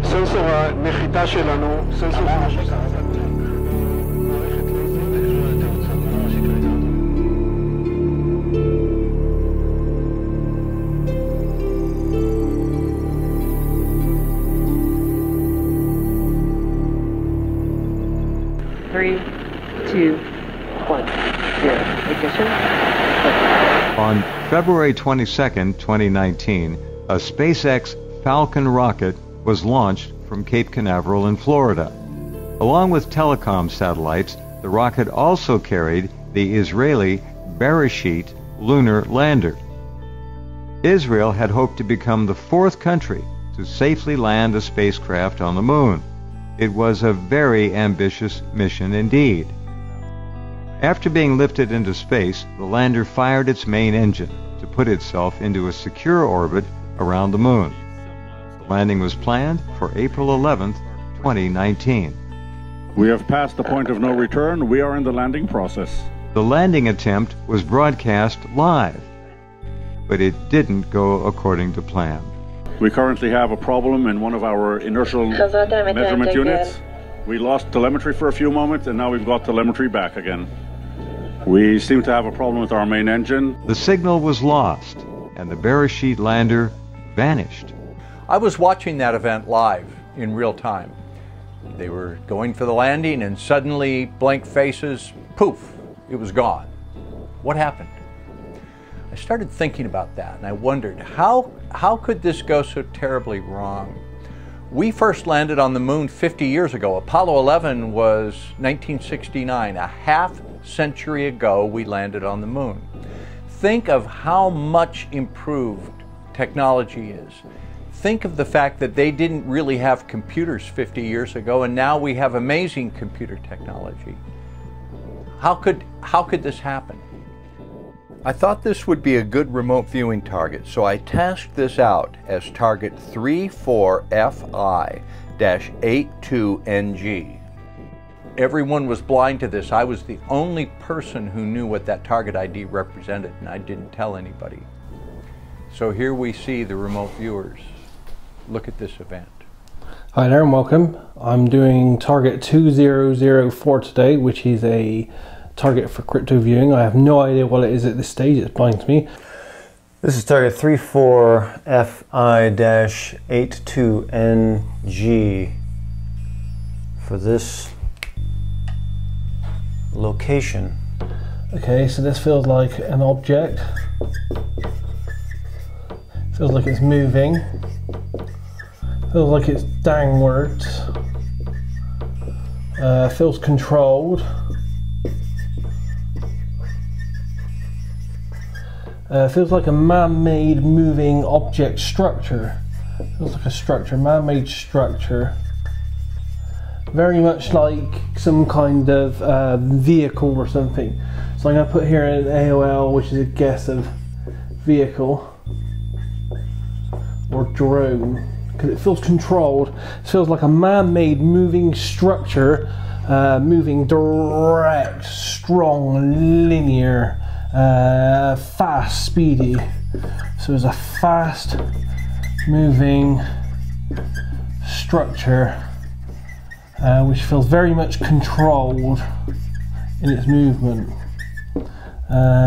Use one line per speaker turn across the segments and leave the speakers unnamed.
סנסור הנחיתה שלנו, סנסור
Three, two, one, zero. Ignition.
On February 22nd, 2019, a SpaceX Falcon rocket was launched from Cape Canaveral in Florida. Along with telecom satellites, the rocket also carried the Israeli Beresheet lunar lander. Israel had hoped to become the fourth country to safely land a spacecraft on the moon. It was a very ambitious mission indeed. After being lifted into space, the lander fired its main engine to put itself into a secure orbit around the moon. The landing was planned for April 11th, 2019.
We have passed the point of no return. We are in the landing process.
The landing attempt was broadcast live, but it didn't go according to plan.
We currently have a problem in one of our inertial measurement units. We lost telemetry for a few moments, and now we've got telemetry back again. We seem to have a problem with our main engine.
The signal was lost, and the Beresheet lander vanished.
I was watching that event live in real time. They were going for the landing, and suddenly, blank faces, poof, it was gone. What happened? I started thinking about that, and I wondered, how could this go so terribly wrong? We first landed on the moon 50 years ago. Apollo 11 was 1969. A half century ago, we landed on the moon. Think of how much improved technology is. Think of the fact that they didn't really have computers 50 years ago, and now we have amazing computer technology. How could this happen? I thought this would be a good remote viewing target, so I tasked this out as target 34FI-82NG. Everyone was blind to this. I was the only person who knew what that target ID represented, and I didn't tell anybody. So here we see the remote viewers. Look at this event.
Hi there and welcome. I'm doing target 2004 today, which is a target for crypto viewing. I have no idea what it is at this stage, it's blind to me.
This is target 34FI-82NG for this location.
Okay, so this feels like an object. Feels like it's moving. Feels like it's downwards. Feels controlled. Feels like a man-made moving object structure. Feels like a structure, man-made structure. Very much like some kind of vehicle or something. So I'm going to put here an AOL, which is a guess of vehicle or drone, because it feels controlled. It feels like a man-made moving structure, moving direct, strong, linear, fast, speedy. So it's a fast moving structure which feels very much controlled in its movement.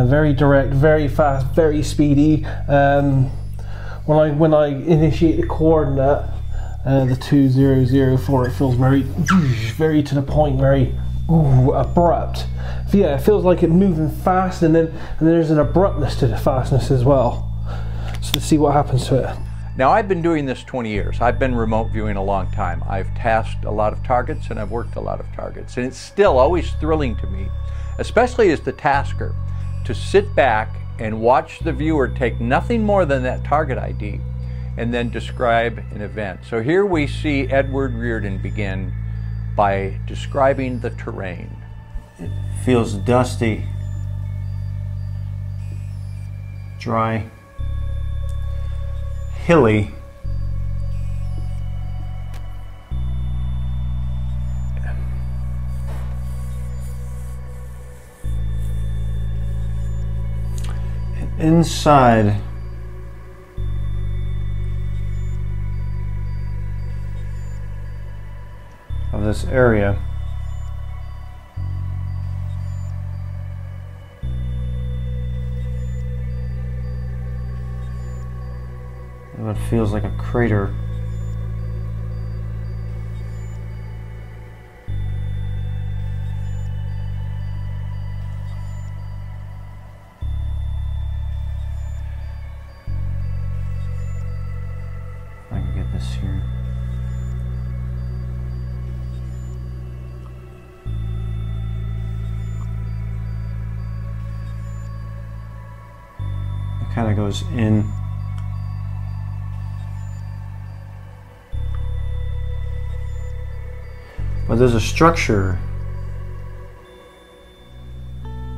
Very direct, very fast, very speedy. When I initiate the coordinate, the 2004, it feels very to the point, very abrupt. Yeah, it feels like it's moving fast, and then there's an abruptness to the fastness as well. So let's see what happens to it.
Now, I've been doing this 20 years. I've been remote viewing a long time. I've tasked a lot of targets and I've worked a lot of targets. And it's still always thrilling to me, especially as the tasker, to sit back and watch the viewer take nothing more than that target ID and then describe an event. So here we see Edward Reardon begin by describing the terrain.
It feels dusty, dry, hilly, and inside of this area. And it feels like a crater. If I can get this here. It kind of goes in. But there's a structure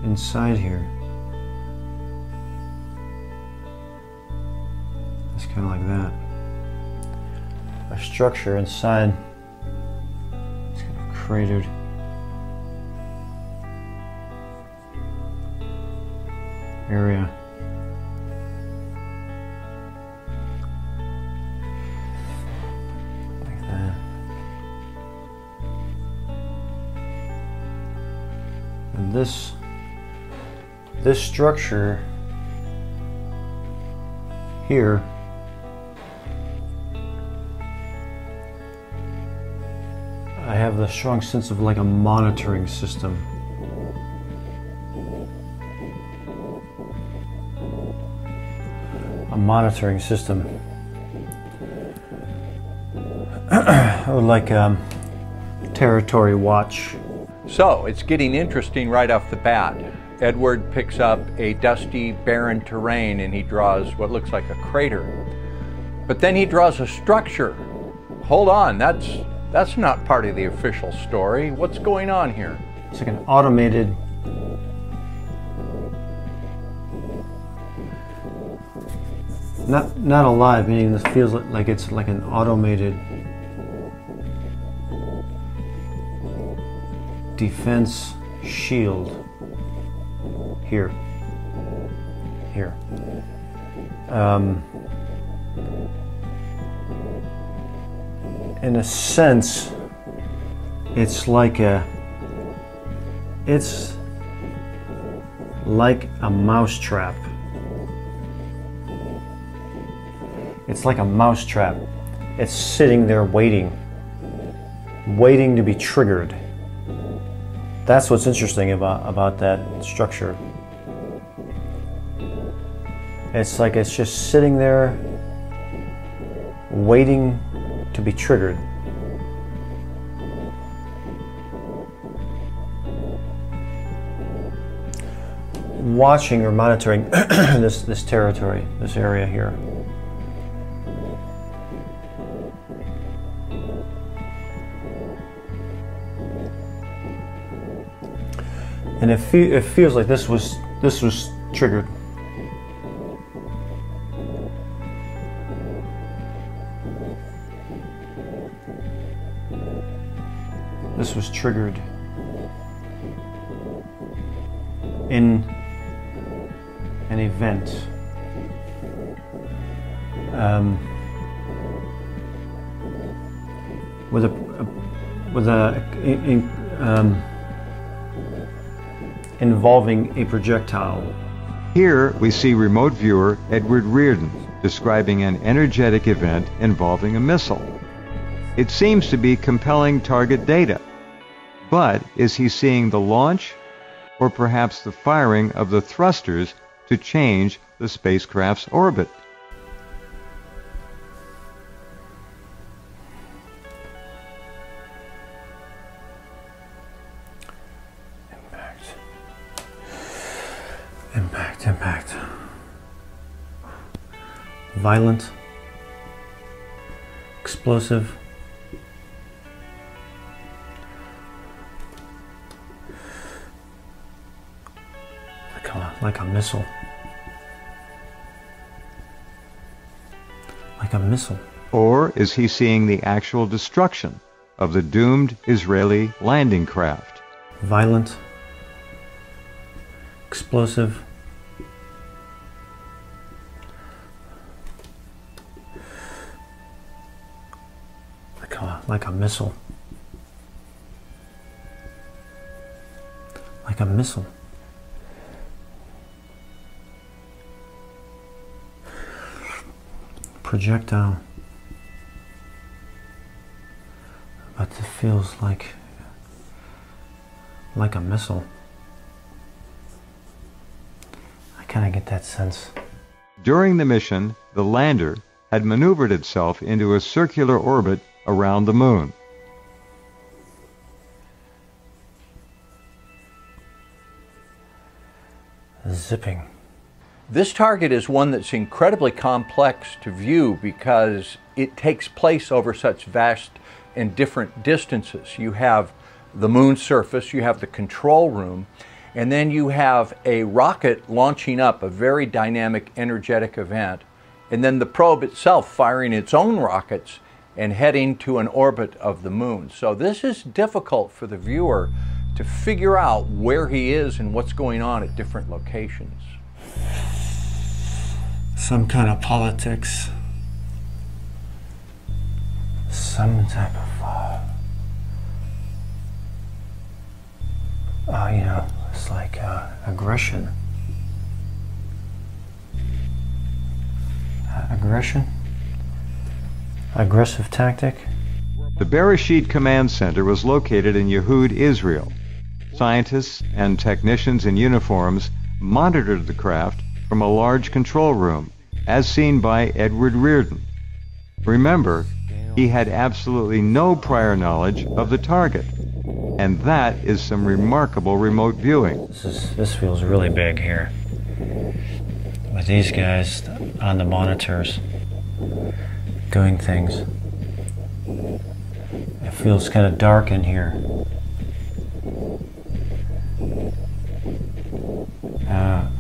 inside here. It's kind of like that. A structure inside. It's kind of cratered. Area. Like that. And this structure here I have the strong sense of like a monitoring system. A monitoring system. I would like territory watch.
So it's getting interesting right off the bat. Edward picks up a dusty, barren terrain and he draws what looks like a crater. But then he draws a structure. Hold on, that's not part of the official story. What's going on here?
It's like an automated not alive, meaning this feels like it's like an automated defense shield here. In a sense, it's like a mousetrap. It's like a mousetrap. It's sitting there waiting to be triggered. That's what's interesting about that structure. It's like it's just sitting there waiting to be triggered. Watching or monitoring this territory, this area here. And it feels like this was triggered. This was triggered in an event. Involving a projectile.
Here we see remote viewer Edward Reardon describing an energetic event involving a missile. It seems to be compelling target data. But is he seeing the launch or perhaps the firing of the thrusters to change the spacecraft's orbit?
Impact. Violent. Explosive. Like a missile. Like a missile.
Or is he seeing the actual destruction of the doomed Israeli landing craft?
Violent. Explosive. Like a missile. like a missile. Projectile. But it feels like a missile. I kind of get that sense.
During the mission, the lander had maneuvered itself into a circular orbit around the moon.
Zipping.
This target is one that's incredibly complex to view because it takes place over such vast and different distances. You have the moon surface, you have the control room, and then you have a rocket launching up a very dynamic, energetic event, and then the probe itself firing its own rockets and heading to an orbit of the moon. So this is difficult for the viewer to figure out where he is and what's going on at different locations.
Some kind of politics. Some type of, you know, it's like aggression. Aggression? Aggressive tactic?
The Beresheet Command Center was located in Yehud, Israel. Scientists and technicians in uniforms monitored the craft from a large control room, as seen by Edward Reardon. Remember, he had absolutely no prior knowledge of the target, and that is some remarkable remote viewing.
This feels really big here. With these guys on the monitors doing things. It feels kind of dark in here.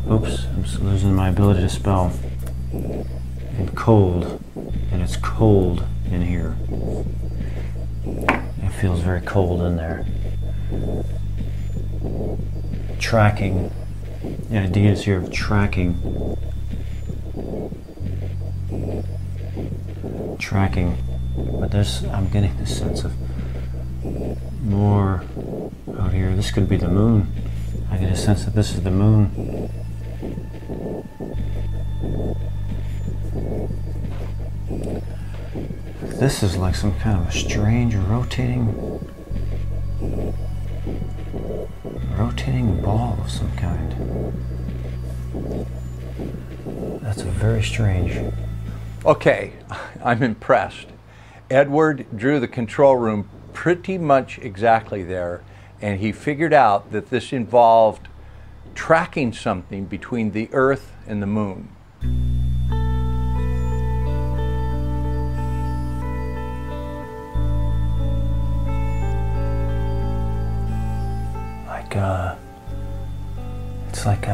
Oops, I'm just losing my ability to spell. And cold, and it's cold in here. It feels very cold in there. Tracking. The idea is here of tracking. Tracking. But this, I'm getting this sense of more out here. This could be the moon. I get a sense that this is the moon. This is like some kind of a strange rotating ball of some kind. That's very strange.
Okay, I'm impressed. Edward drew the control room pretty much exactly there, and he figured out that this involved tracking something between the Earth and the moon.
It's like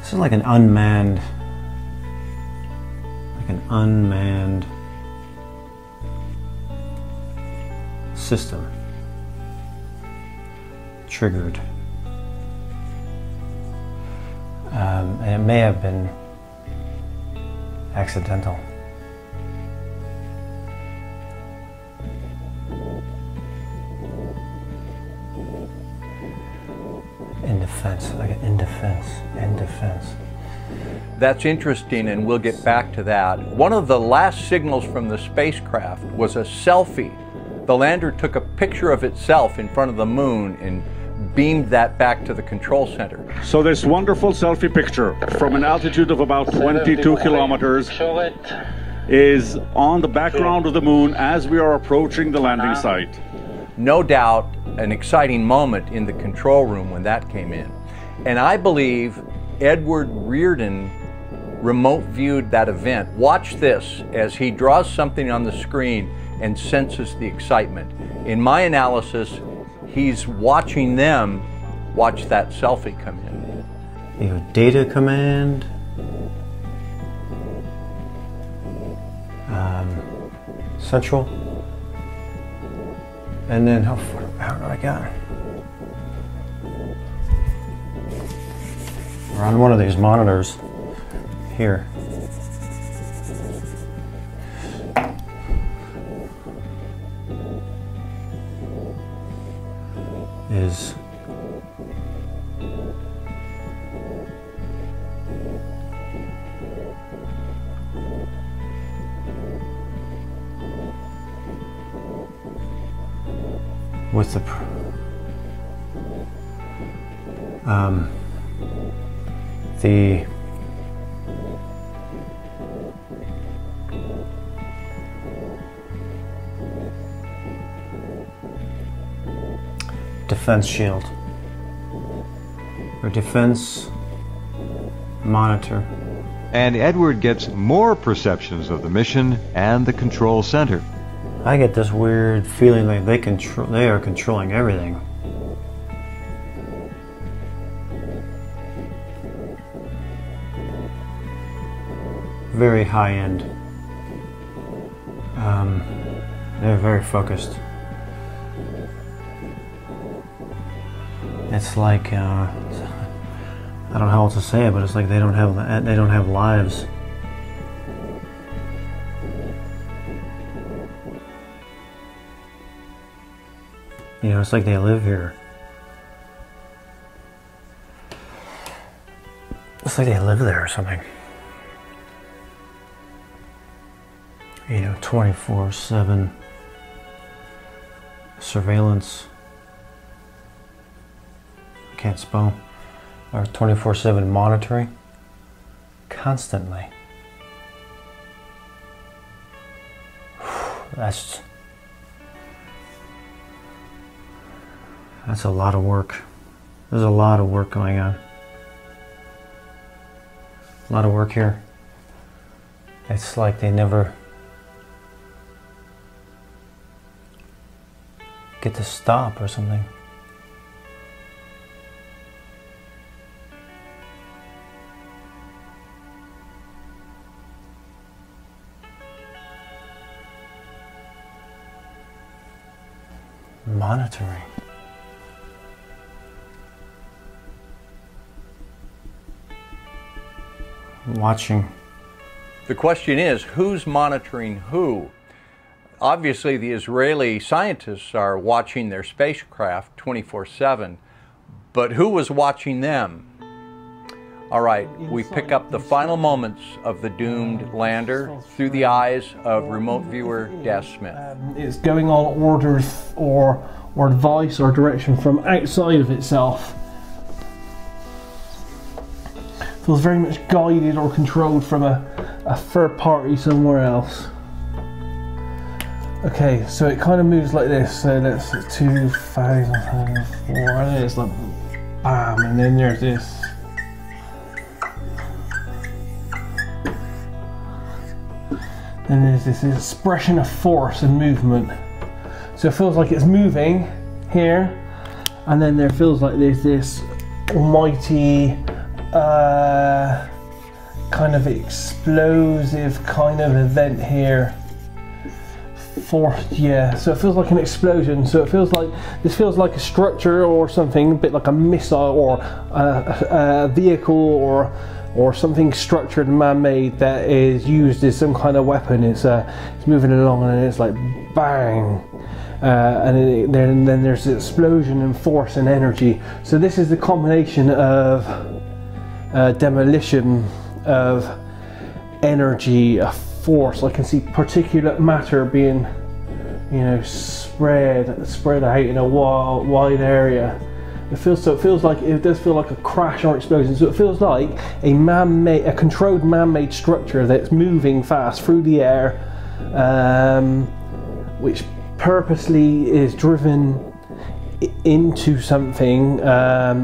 this is like an unmanned system triggered, and it may have been accidental. In defense.
That's interesting, and we'll get back to that. One of the last signals from the spacecraft was a selfie. The lander took a picture of itself in front of the moon and beamed that back to the control center.
So this wonderful selfie picture from an altitude of about 22 kilometers is on the background of the moon as we are approaching the landing site.
No doubt an exciting moment in the control room when that came in. And I believe Edward Reardon remote viewed that event. Watch this as he draws something on the screen and senses the excitement. In my analysis, he's watching them watch that selfie come in.
You have data command, central, and then how do I got? We're on one of these monitors here. is with the defense shield or defense monitor.
And Edward gets more perceptions of the mission and the control center.
I get this weird feeling like they are controlling everything. Very high end. They're very focused. It's like I don't know how else to say it, but it's like they don't have lives. You know, it's like they live here. It's like they live there or something. You know, 24/7 surveillance. I can't spell. Or 24/7 monitoring. Constantly. That's a lot of work. There's a lot of work going on. A lot of work here. It's like they never get to stop or something. Monitoring. Watching.
The question is, who's monitoring who? Obviously, the Israeli scientists are watching their spacecraft 24/7, but who was watching them? All right, we pick up the final moments of the doomed lander through the eyes of remote viewer Des Smith.
It's going on orders or advice or direction from outside of itself. Feels very much guided or controlled from a third party somewhere else. Okay, so it kind of moves like this. So that's 2004. And then it's like bam, and then there's this. Then there's this expression of force and movement. So it feels like it's moving here, and then there feels like there's this almighty kind of explosive kind of event here. Force, yeah. So it feels like an explosion. So it feels like this feels like a structure or something, a bit like a missile or a vehicle or something structured and man-made that is used as some kind of weapon. It's moving along and it's like bang, and then there's the explosion and force and energy. So this is the combination of demolition of energy, a force. I can see particulate matter being, you know, spread out in a wide area. It feels like it does feel like a crash or explosion. So it feels like a controlled man-made structure that's moving fast through the air, which purposely is driven into something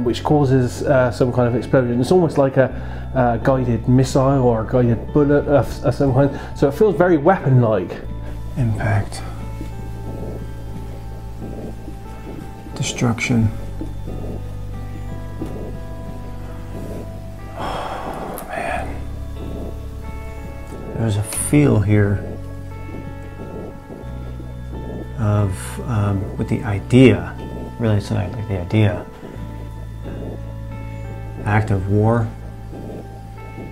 which causes some kind of explosion. It's almost like a guided missile or a guided bullet of some kind. So it feels very weapon-like.
Impact. Destruction. Oh, man. There's a feel here of with the idea. Really, it's like the idea. Act of war?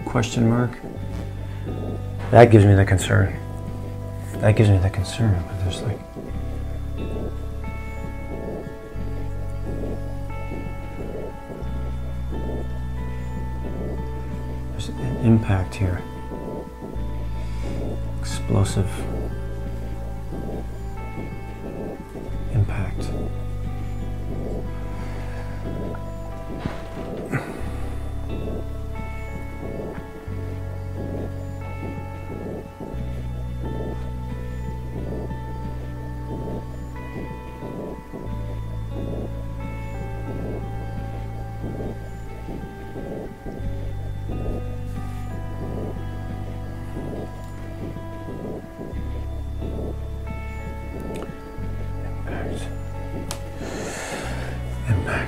Question mark. That gives me the concern. That gives me the concern. But there's like There's an impact here. Explosive impact.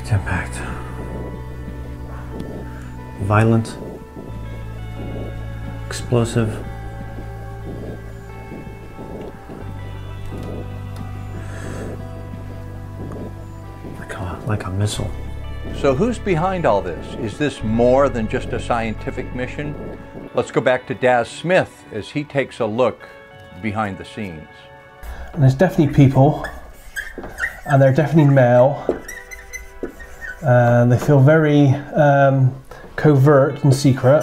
Impact. Violent. Explosive. Like a missile.
So who's behind all this? Is this more than just a scientific mission? Let's go back to Daz Smith as he takes a look behind the scenes.
And there's definitely people, and they're definitely male. They feel very covert and secret.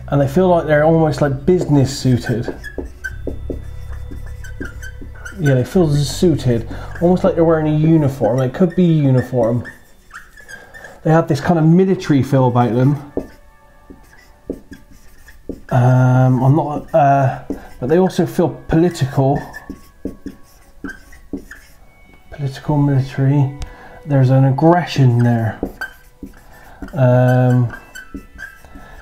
And they feel like they're almost like business suited. Yeah, they feel suited, almost like they're wearing a uniform. It could be a uniform. They have this kind of military feel about them. I'm not, but they also feel political. Political, military. There's an aggression there.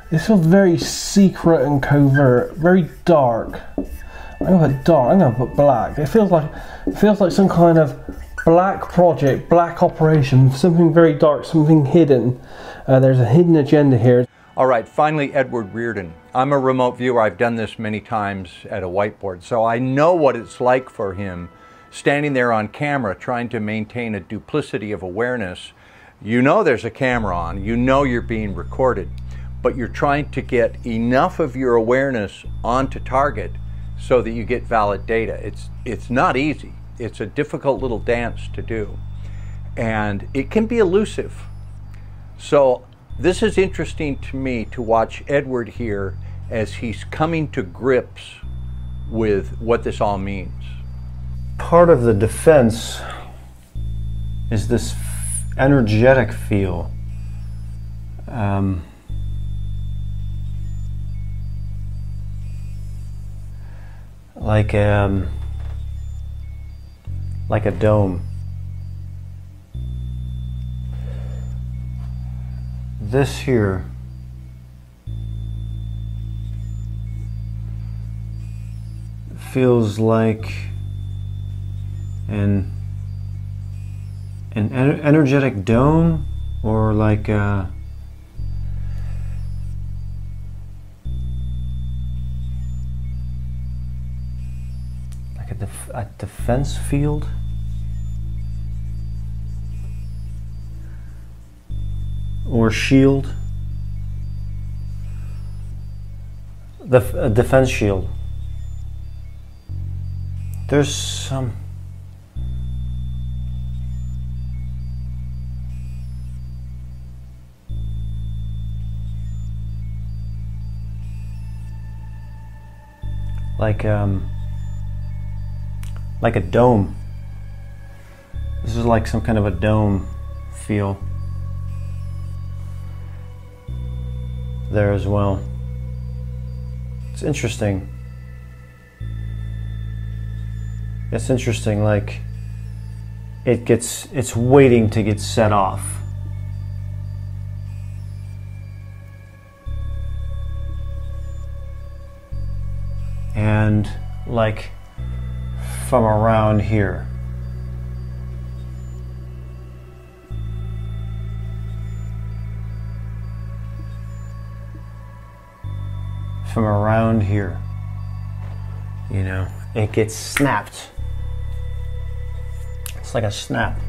This feels very secret and covert, very dark. I'm gonna put dark. I'm gonna put black. It feels like some kind of black project, black operation, something very dark, something hidden. There's a hidden agenda here.
All right, finally, Edward Reardon. I'm a remote viewer. I've done this many times at a whiteboard, so I know what it's like for him standing there on camera trying to maintain a duplicity of awareness. You know there's a camera on, you know you're being recorded, but you're trying to get enough of your awareness onto target so that you get valid data. It's not easy. It's a difficult little dance to do. And it can be elusive. So this is interesting to me to watch Edward here as he's coming to grips with what this all means.
Part of the defense is this energetic feel. Like a dome. This here feels like an energetic dome, or like a defense field. Or shield. A defense shield. There's some like a dome. This is like some kind of a dome feel there as well. It's interesting. It's interesting, like it's waiting to get set off. And like from around here. From around here, you know, it gets snapped. It's like a snap.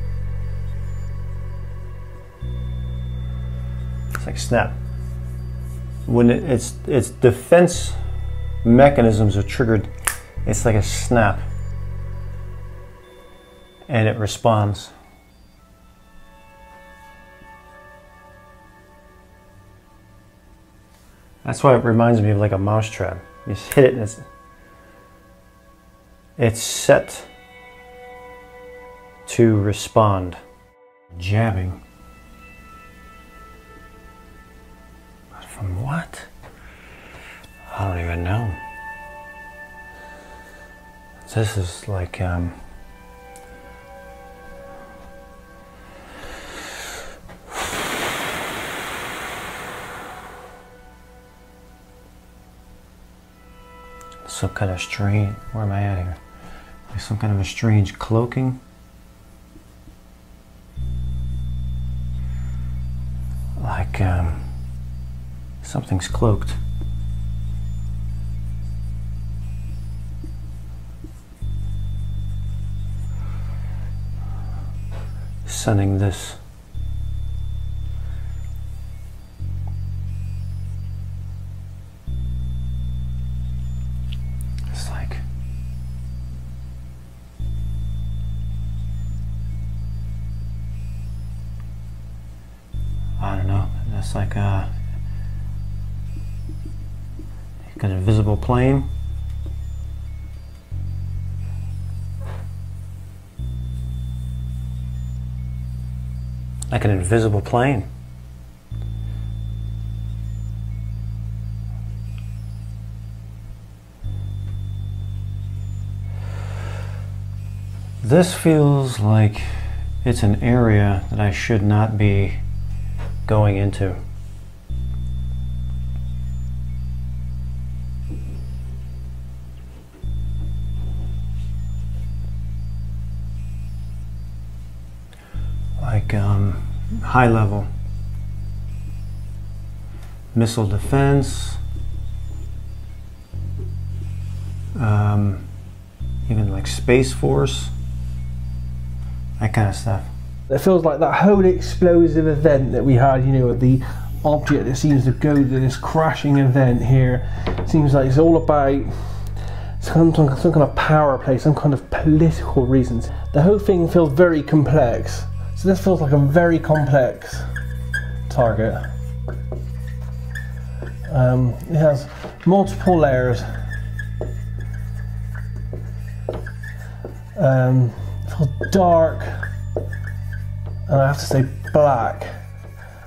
It's like snap. When its defense mechanisms are triggered, it's like a snap, and it responds. That's why it reminds me of like a mousetrap. You just hit it and it's set to respond. Jabbing. But from what? I don't even know. This is like some kind of strange, where am I at here? Like some kind of a strange cloaking. Like something's cloaked. Sending this. It's like I don't know. That's like an invisible plane. Like an invisible plane. This feels like it's an area that I should not be going into. Like high level missile defense, even like Space Force, that kind of stuff.
It feels like that whole explosive event that we had, you know, the object that seems to go to this crashing event here. It seems like it's all about some kind of power play, some kind of political reasons. The whole thing feels very complex. So this feels like a very complex target. It has multiple layers. It feels dark, and I have to say black.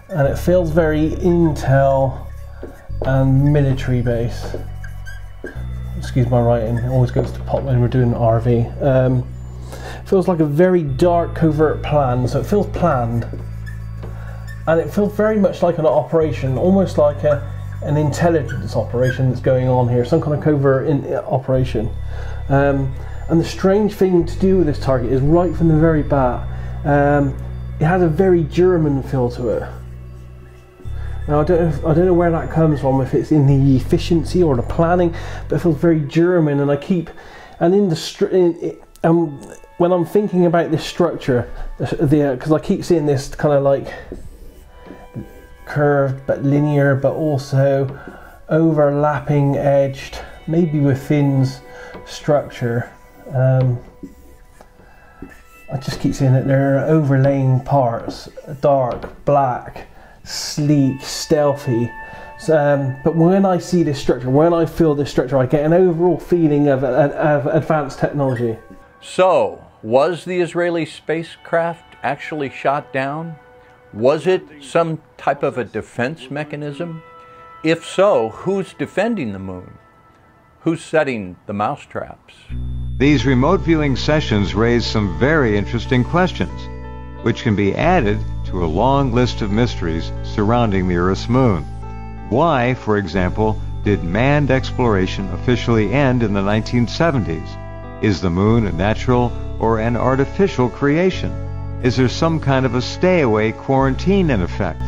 And it feels very intel and military base. Excuse my writing, it always goes to pot when we're doing RV. Feels like a very dark covert plan, so it feels planned, and it feels very much like an operation, almost like an intelligence operation that's going on here, some kind of covert operation. And the strange thing to do with this target is right from the very bat, it has a very German feel to it. Now I don't know where that comes from, if it's in the efficiency or the planning, but it feels very German, and in the when I'm thinking about this structure, because I keep seeing this kind of like curved but linear, but also overlapping edged, maybe with Finn's structure. I just keep seeing that there are overlaying parts, dark, black, sleek, stealthy. But when I see this structure, when I feel this structure, I get an overall feeling of advanced technology.
So, was the Israeli spacecraft actually shot down? Was it some type of a defense mechanism? If so, who's defending the moon? Who's setting the mousetraps?
These remote viewing sessions raise some very interesting questions, which can be added to a long list of mysteries surrounding the Earth's moon. Why, for example, did manned exploration officially end in the 1970s? Is the moon a natural or an artificial creation? Is there some kind of a stay-away quarantine in effect?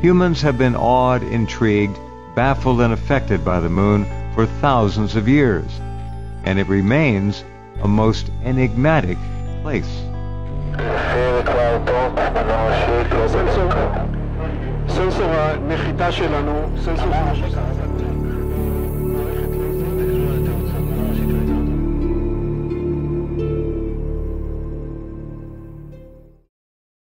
Humans have been awed, intrigued, baffled, and affected by the moon for thousands of years, and it remains a most enigmatic place.
סנסור הנחיתה שלנו, סנסור